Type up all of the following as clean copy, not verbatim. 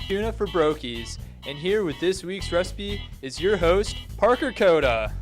Tuna for Brokies, and here with this week's recipe is your host, Parker Cota.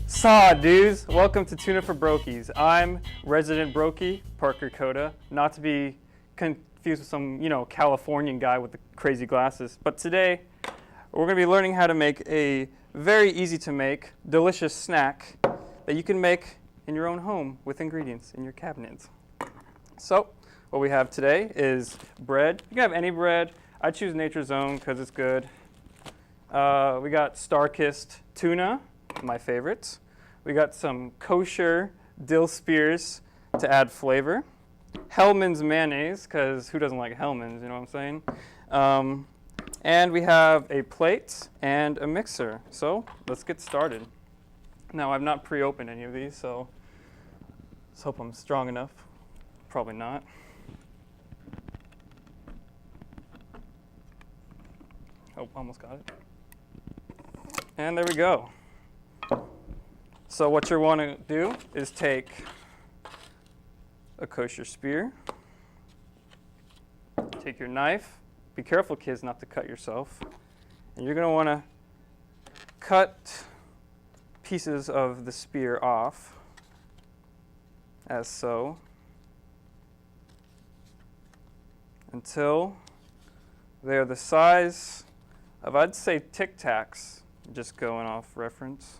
Saw dudes, welcome to Tuna for Brokies. I'm resident Brokie, Parker Cota, not to be confused with some, Californian guy with the crazy glasses. But today, we're going to be learning how to make a very easy to make, delicious snack that you can make in your own home with ingredients in your cabinet. So, what we have today is bread. You can have any bread. I choose Nature's Own because it's good. We got Star-Kissed tuna, my favorite. We got some kosher dill spears to add flavor. Hellmann's mayonnaise, because who doesn't like Hellmann's, you know what I'm saying? And we have a plate and a mixer. So let's get started. Now, I've not pre-opened any of these, so let's hope I'm strong enough. Probably not. Oh, almost got it. And there we go. So what you want to do is take a kosher spear, take your knife. Be careful, kids, not to cut yourself. And you're going to want to cut pieces of the spear off, as so, until they're the size of, I'd say, Tic Tacs, just going off reference.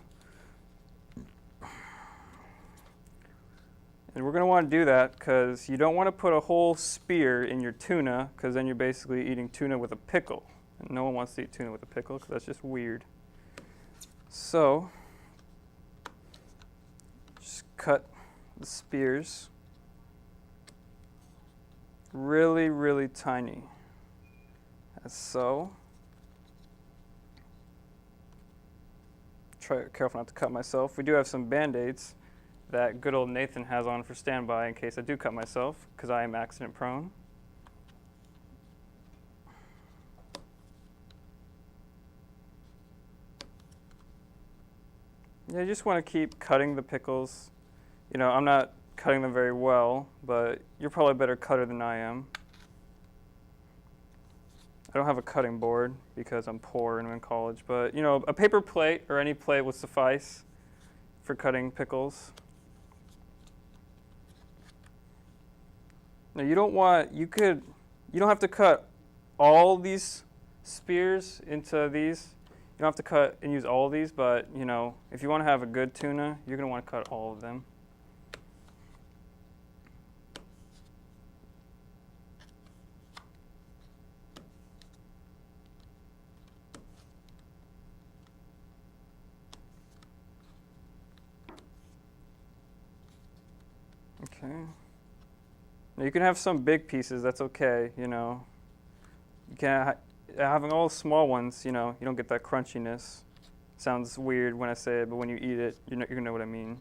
And we're going to want to do that because you don't want to put a whole spear in your tuna, because then you're basically eating tuna with a pickle. And no one wants to eat tuna with a pickle because that's just weird. So, just cut the spears really, really tiny, as so. Careful not to cut myself. We do have some Band-Aids that good old Nathan has on for standby in case I do cut myself, because I am accident prone. Yeah, you just want to keep cutting the pickles. I'm not cutting them very well, but you're probably a better cutter than I am. I don't have a cutting board because I'm poor and I'm in college, but a paper plate or any plate will suffice for cutting pickles. Now you don't have to cut all these spears into these. You don't have to cut and use all of these, but if you want to have a good tuna, you're going to want to cut all of them. Okay. Now you can have some big pieces, that's okay, You can having all small ones, you don't get that crunchiness. Sounds weird when I say it, but when you eat it, you're gonna know what I mean.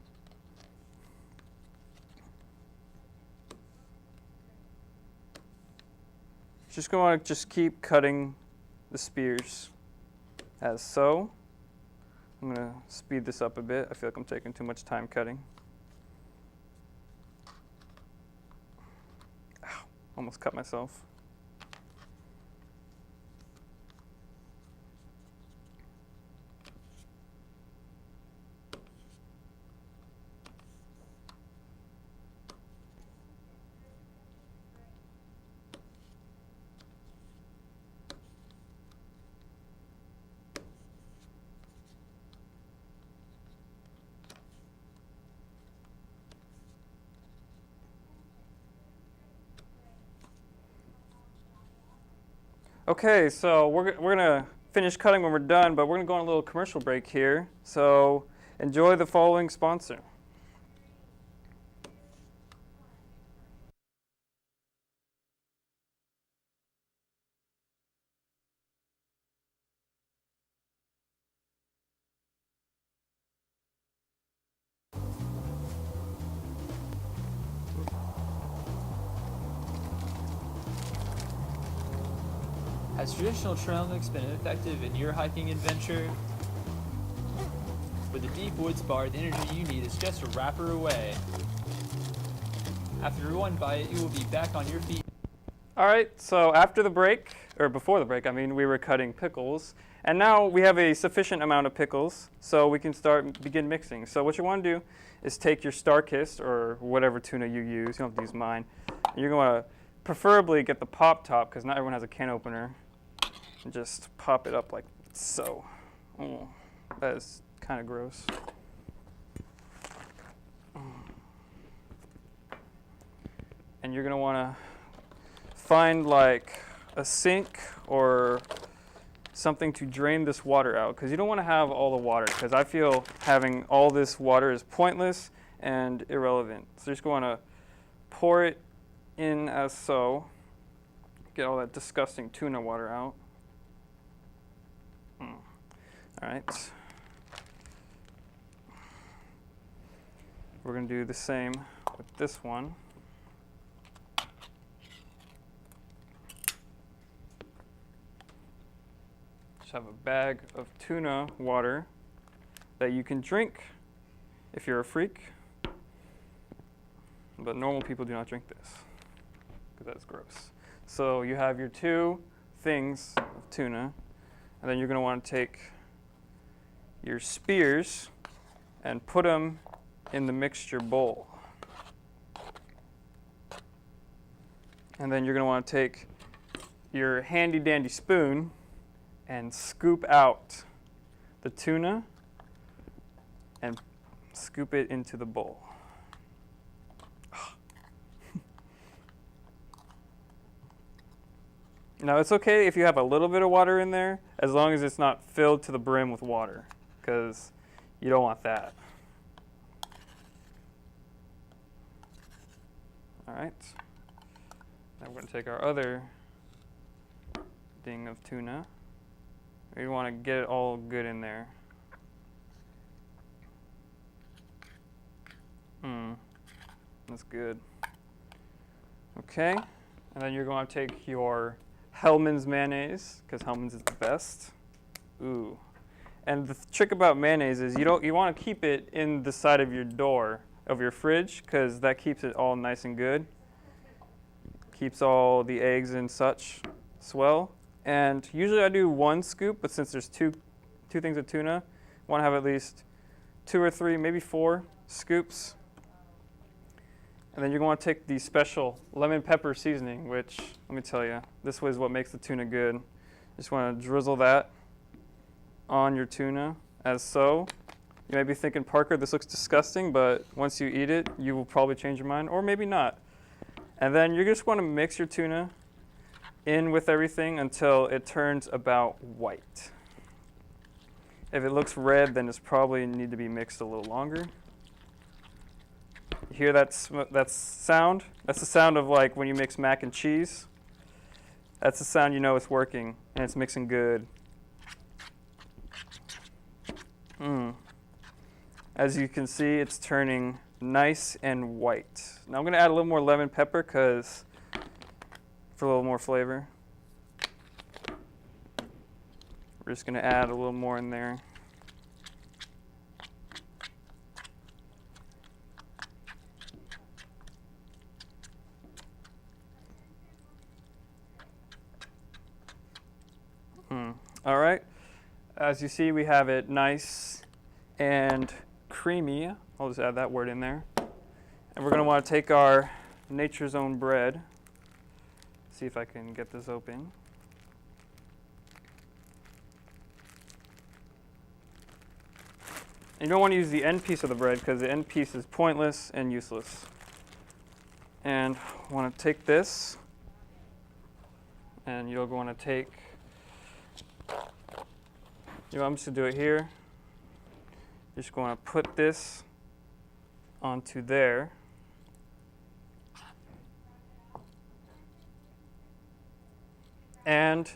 Just gonna keep cutting the spears as so. I'm gonna speed this up a bit. I feel like I'm taking too much time cutting. Almost cut myself. Okay, so we're going to finish cutting when we're done, but we're going to go on a little commercial break here. So enjoy the following sponsor. Has traditional trail mix been effective in your hiking adventure? With a deep woods bar, the energy you need is just a wrapper away. After one bite, you will be back on your feet. All right, so after the break, or before the break, I mean, we were cutting pickles. And now we have a sufficient amount of pickles, so we can begin mixing. So what you want to do is take your Star-Kissed, or whatever tuna you use. You don't have to use mine. And you're going to preferably get the pop top, because not everyone has a can opener. And just pop it up like so. Oh, that is kind of gross. And you're going to want to find like a sink or something to drain this water out, because you don't want to have all the water, because I feel having all this water is pointless and irrelevant. So you're just going to pour it in as so. Get all that disgusting tuna water out. All right. We're going to do the same with this one. Have a bag of tuna water that you can drink if you're a freak, but normal people do not drink this because that's gross. So you have your 2 things of tuna, and then you're going to want to take your spears and put them in the mixture bowl. And then you're going to want to take your handy dandy spoon and scoop out the tuna and scoop it into the bowl. Now it's okay if you have a little bit of water in there, as long as it's not filled to the brim with water, because you don't want that. All right. Now we're going to take our other ding of tuna. We want to get it all good in there. That's good. Okay, and then you're going to take your Hellmann's mayonnaise, because Hellmann's is the best. Ooh. And the trick about mayonnaise is you want to keep it in the side of your door of your fridge, because that keeps it all nice and good. Keeps all the eggs and such swell. And usually I do 1 scoop, but since there's two things of tuna, I want to have at least 2 or 3, maybe 4 scoops. And then you're going to take the special lemon pepper seasoning, which, let me tell you, this is what makes the tuna good. Just want to drizzle that on your tuna as so. You may be thinking, Parker, this looks disgusting, but once you eat it, you will probably change your mind, or maybe not. And then you just want to mix your tuna in with everything until it turns about white. If it looks red, then it's probably need to be mixed a little longer. You hear that sound? That's the sound of like when you mix mac and cheese. That's the sound you know it's working and it's mixing good. As you can see, it's turning nice and white. Now I'm going to add a little more lemon pepper for a little more flavor. We're just going to add a little more in there. All right. As you see, we have it nice and creamy. I'll just add that word in there. And we're going to want to take our Nature's Own bread. See if I can get this open. You don't want to use the end piece of the bread because the end piece is pointless and useless. And I want to take this, and you'll want to take, I'm just going to do it here. You're just going to put this onto there. And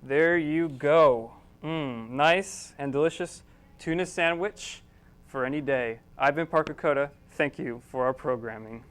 there you go. Nice and delicious tuna sandwich for any day. I've been Parker Cota. Thank you for our programming.